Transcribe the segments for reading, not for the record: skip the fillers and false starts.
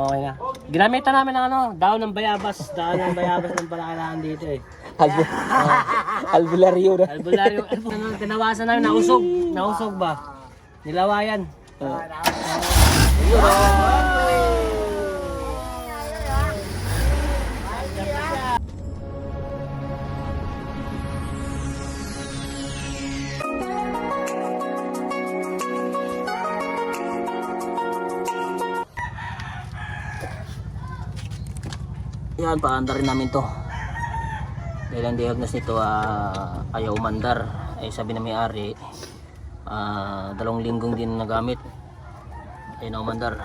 Okay na. Ginamitan namin ng daon ng bayabas. Daon ng bayabas ng palakalaan dito eh. Albularyo na. Albularyo. Tinawasan namin, nausog. Nausog ba? Nilawayan. Yan, paandar rin namin to. Dahil ang diagnos nito ayaw umandar. Ay sabi na may-ari, 2 linggong din nagamit. Ay na umandar.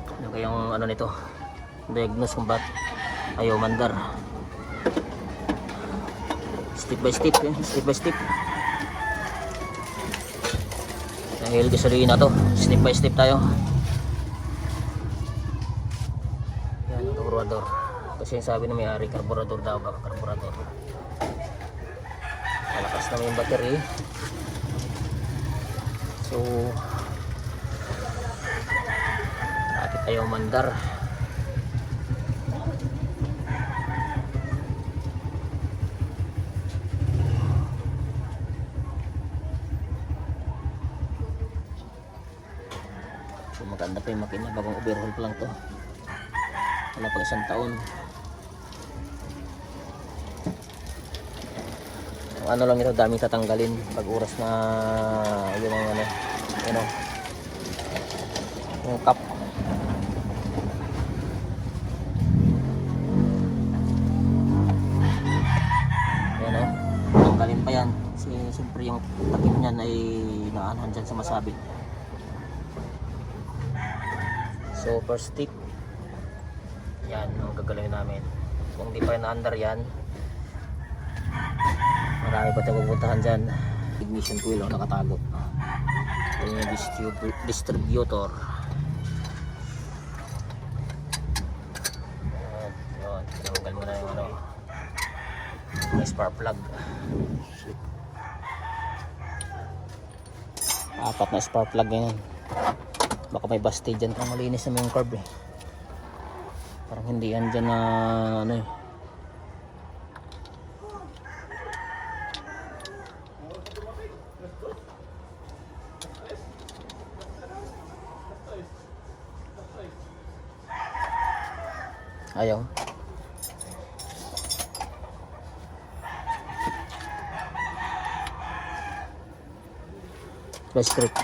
Ano kayong ano nito? Diagnos kung ba't ayaw umandar. Step by step, step by step. Dahil gasolina to, step by step tayo. Karburador. Kasi sabi na may-ari, karburador daw, baka karburador. Malakas naman yung battery. So, bakit ayaw mandar? So, maganda pa yung makina, bagong overhaul pa lang to. Wala pang 1 taon. Ang ano lang ito, daming tatanggalin pag oras na yun ang ano, yun o, yung cup. Yan o, tanggalin pa yan kasi siyempre yung takip niyan ay naanhan dyan sa masabit. So first tip, yan ang gagalawin namin. Kung di pa na-under yan, marami pa tayo pupuntahan dyan. Ignition coil nakatago. Yan yung distributor. Yun, tinanggal mo na yung ano, may spark plug. 4 na spark plug yan. Baka may busted dyan. Parang malinis naman yung carb eh. Parang hindi yan dyan na ano eh. Ayaw. Flash strip.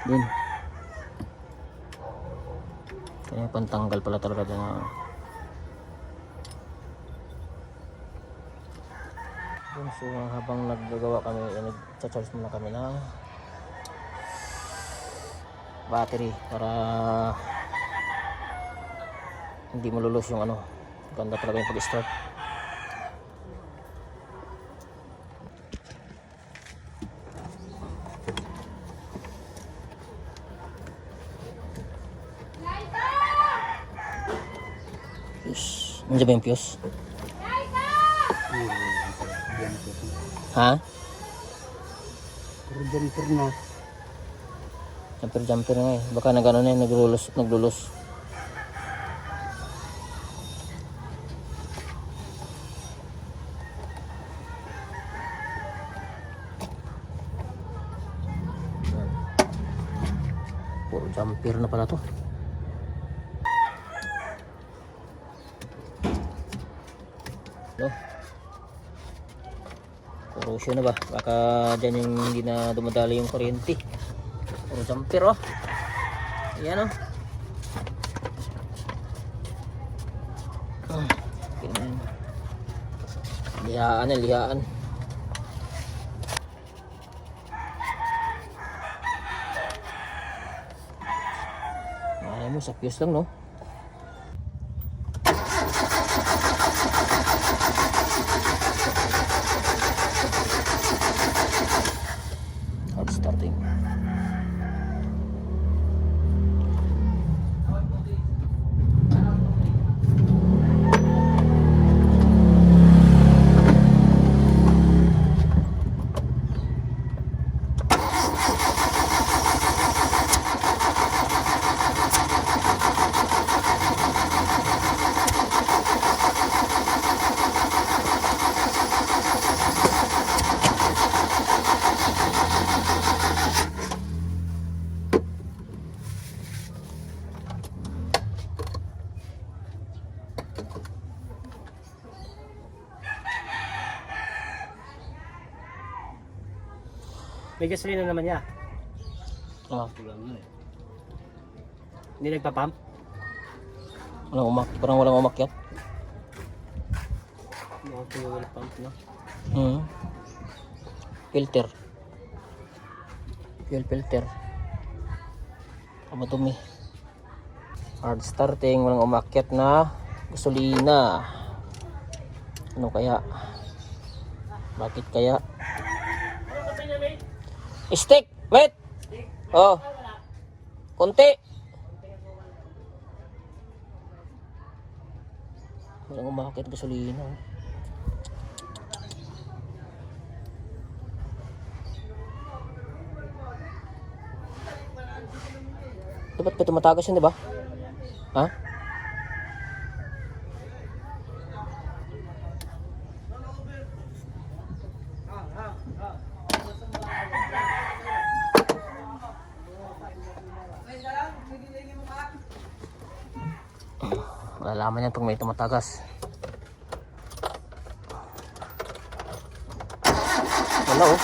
Din. Kaya pantanggal pala talaga na. So habang naggagawa kami, nag-charge muna kami ng battery para hindi malulus yung ano. Ganda talaga yung pag-start. Nandiyan ba yung fuse? Ha? Jumper na. Jumper nga eh. Baka nag-ano na yun, naglulos. Puro jumper na pala to. No? Corrosion na ba? Baka dyan yung hindi na dumadali yung kuryente. Puro jumper oh. Ayan oh. Lihaan. Ayaw mo, sa fuse lang no. Starting. May gasolina naman niya. Oh, Hindi nagpa-pump. parang walang umakyat. Mga fuel pump, no? Filter. Fuel filter. Madumi. Hard starting, walang umakyat na gasolina. Ano kaya? Bakit kaya? Stick! Wait! Oh. Konti. Walang umakyat gasolina. Dapat pa tumatagas yun, di ba? Ha? Malalaman yan pag may tumatagas. Wala oh.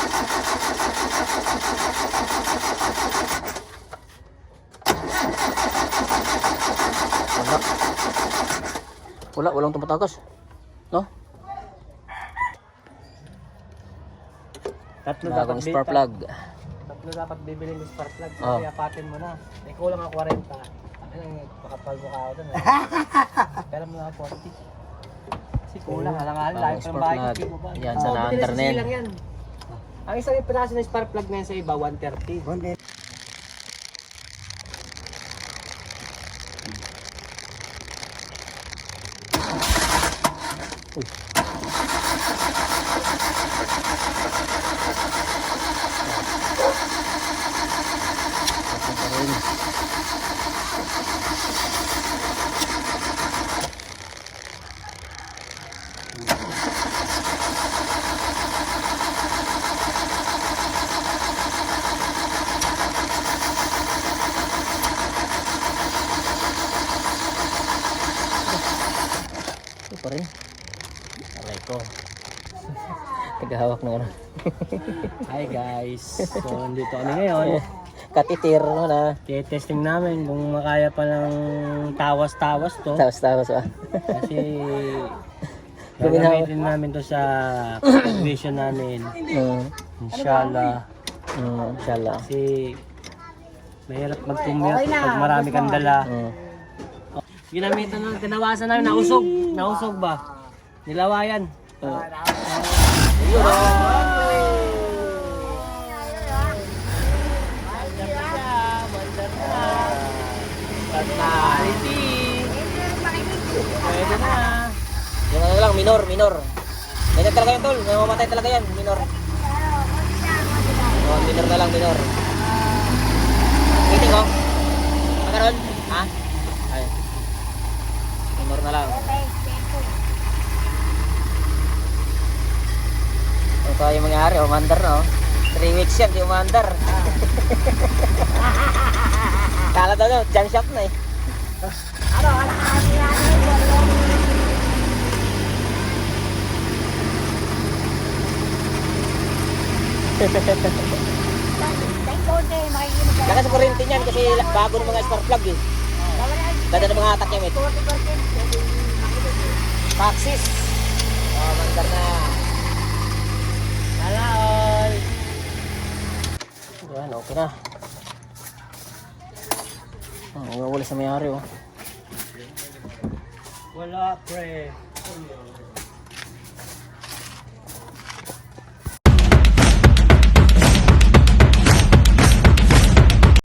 Walang tumatagas. No? Bagong spark plug. Tatlo dapat bibilin ng spark plug. Oh. Kaya patin mo na. Eh, kulang ang 40. Pakapal mo ka ako dun. Pera mo na 40. Kasi kulang. Alang-alang. Lagi Bagong pang spark bahay. plug. Yan sa na-under na yan. Ang isang piraso ng spark plug na yan sa iba, 130. Ito pa rin. Aray ko. Tagahawak ng ano. Hi guys. So, nandito kami ngayon. Katitir mo na. Testing namin kung makaya pa ng tawas-tawas to. Tawas ba? Kasi gagamitin namin to sa vision namin. Inshallah. Inshallah. Kasi mahirap mag-commute pag marami kang dala. Ginamitan na, tinawasan namin, nausog ba? Nilawayan. Personality. Pwede na. Yung ano lang, minor. Ganyan talaga yan, tol. Namamatay talaga yan, minor. Oh, minor na lang, minor. Meeting ko? Pagkaroon? Ha? Ay. Minor na lang. Ano pa yung mangyari? Umandar na, oh. 3 weeks yan, di umandar. Kala daw no, junk shop na eh. Lakas sa kuryente niyan kasi bago ng mga spark plug eh. Ganda ng mga atak niya, mate. Maxis. Oh, mandar na. Hala all. Yan, okay na. Iwawala sa mayari oh. Wala pre.